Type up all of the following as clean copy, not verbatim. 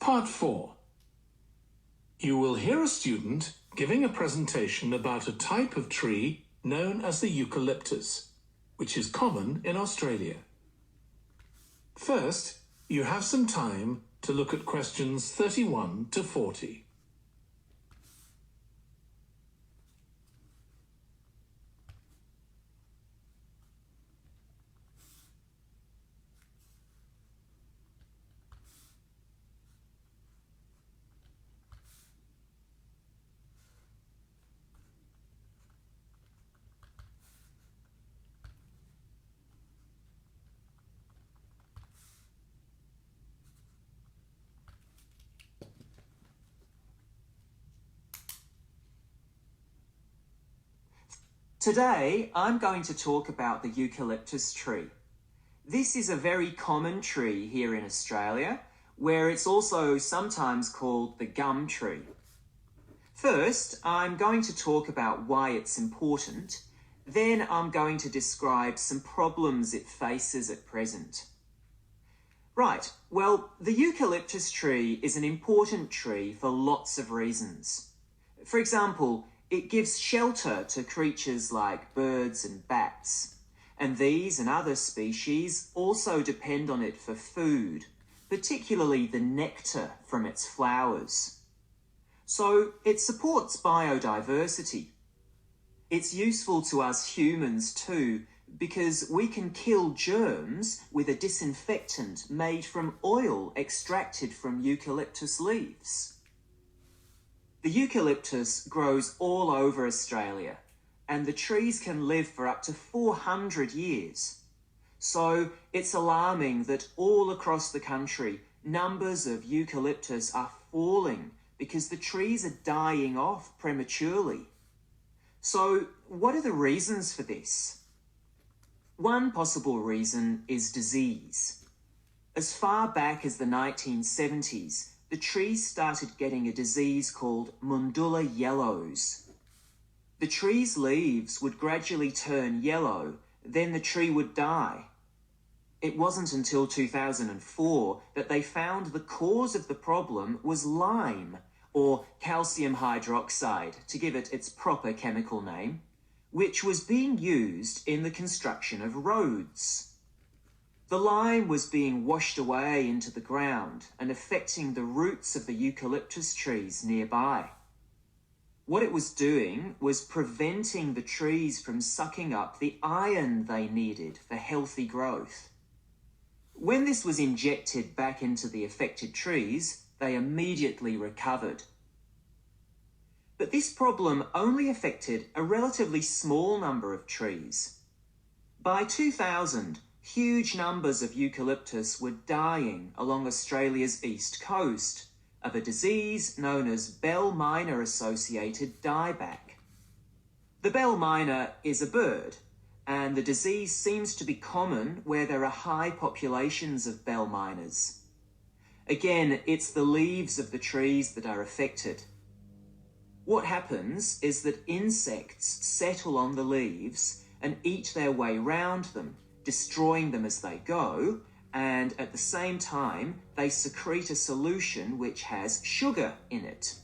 Part 4. You will hear a student giving a presentation about a type of tree known as the eucalyptus, which is common in Australia. First, you have some time to look at questions 31 to 40. Today, I'm going to talk about the eucalyptus tree. This is a very common tree here in Australia, where it's also sometimes called the gum tree. First, I'm going to talk about why it's important. Then I'm going to describe some problems it faces at present. Right, well, the eucalyptus tree is an important tree for lots of reasons. For example, it gives shelter to creatures like birds and bats, and these and other species also depend on it for food, particularly the nectar from its flowers. So it supports biodiversity. It's useful to us humans too, because we can kill germs with a disinfectant made from oil extracted from eucalyptus leaves. The eucalyptus grows all over Australia, and the trees can live for up to 400 years. So it's alarming that all across the country, numbers of eucalyptus are falling because the trees are dying off prematurely. So what are the reasons for this? One possible reason is disease. As far back as the 1970s, the trees started getting a disease called mundula yellows. The tree's leaves would gradually turn yellow, then the tree would die. It wasn't until 2004 that they found the cause of the problem was lime, or calcium hydroxide, to give it its proper chemical name, which was being used in the construction of roads. The lime was being washed away into the ground and affecting the roots of the eucalyptus trees nearby. What it was doing was preventing the trees from sucking up the iron they needed for healthy growth. When this was injected back into the affected trees, they immediately recovered. But this problem only affected a relatively small number of trees. By 2000, huge numbers of eucalyptus were dying along Australia's east coast of a disease known as bell miner-associated dieback. The bell miner is a bird, and the disease seems to be common where there are high populations of bell miners. Again, it's the leaves of the trees that are affected. What happens is that insects settle on the leaves and eat their way round them, destroying them as they go, and at the same time they secrete a solution which has sugar in it.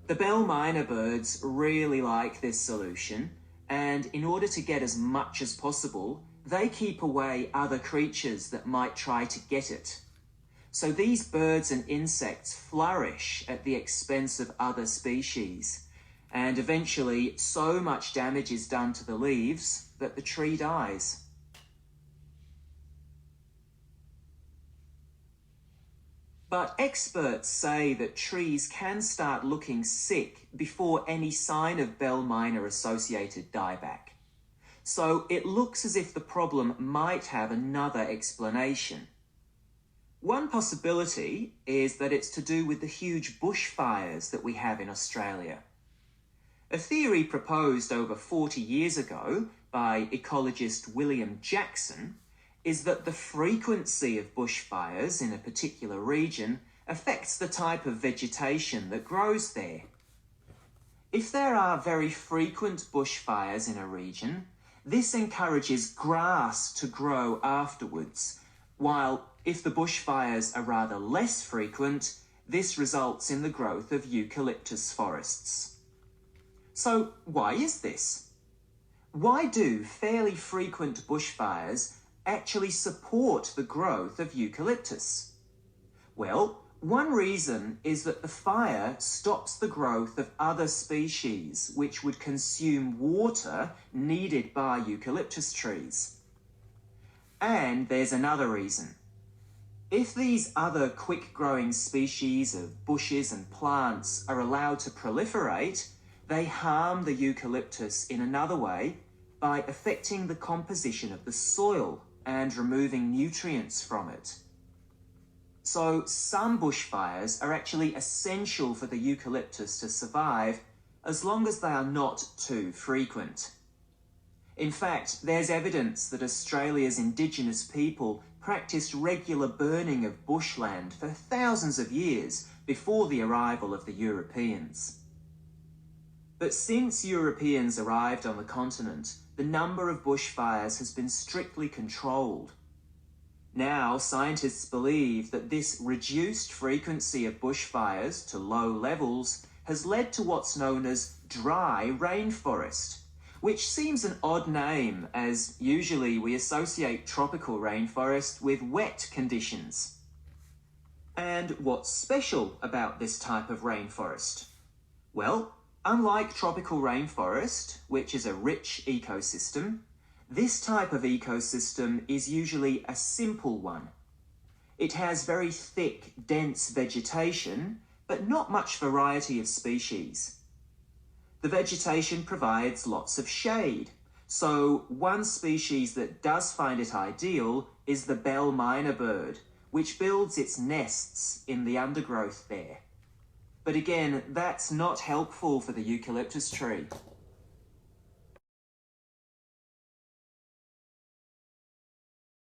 The bell miner birds really like this solution, and in order to get as much as possible, they keep away other creatures that might try to get it. So these birds and insects flourish at the expense of other species, and eventually so much damage is done to the leaves that the tree dies. But experts say that trees can start looking sick before any sign of bell miner-associated dieback. So it looks as if the problem might have another explanation. One possibility is that it's to do with the huge bushfires that we have in Australia. A theory proposed over 40 years ago by ecologist William Jackson is that the frequency of bushfires in a particular region affects the type of vegetation that grows there. If there are very frequent bushfires in a region, this encourages grass to grow afterwards, while if the bushfires are rather less frequent, this results in the growth of eucalyptus forests. So why is this? Why do fairly frequent bushfires actually support the growth of eucalyptus? Well, one reason is that the fire stops the growth of other species which would consume water needed by eucalyptus trees. And there's another reason. If these other quick-growing species of bushes and plants are allowed to proliferate, they harm the eucalyptus in another way by affecting the composition of the soil and removing nutrients from it. So some bushfires are actually essential for the eucalyptus to survive as long as they are not too frequent. In fact, there's evidence that Australia's Indigenous people practiced regular burning of bushland for thousands of years before the arrival of the Europeans. But since Europeans arrived on the continent, the number of bushfires has been strictly controlled. Now, scientists believe that this reduced frequency of bushfires to low levels has led to what's known as dry rainforest, which seems an odd name as usually we associate tropical rainforest with wet conditions. And what's special about this type of rainforest? Well, unlike tropical rainforest, which is a rich ecosystem, this type of ecosystem is usually a simple one. It has very thick, dense vegetation, but not much variety of species. The vegetation provides lots of shade, so one species that does find it ideal is the bell myna bird, which builds its nests in the undergrowth there. But again, that's not helpful for the eucalyptus tree.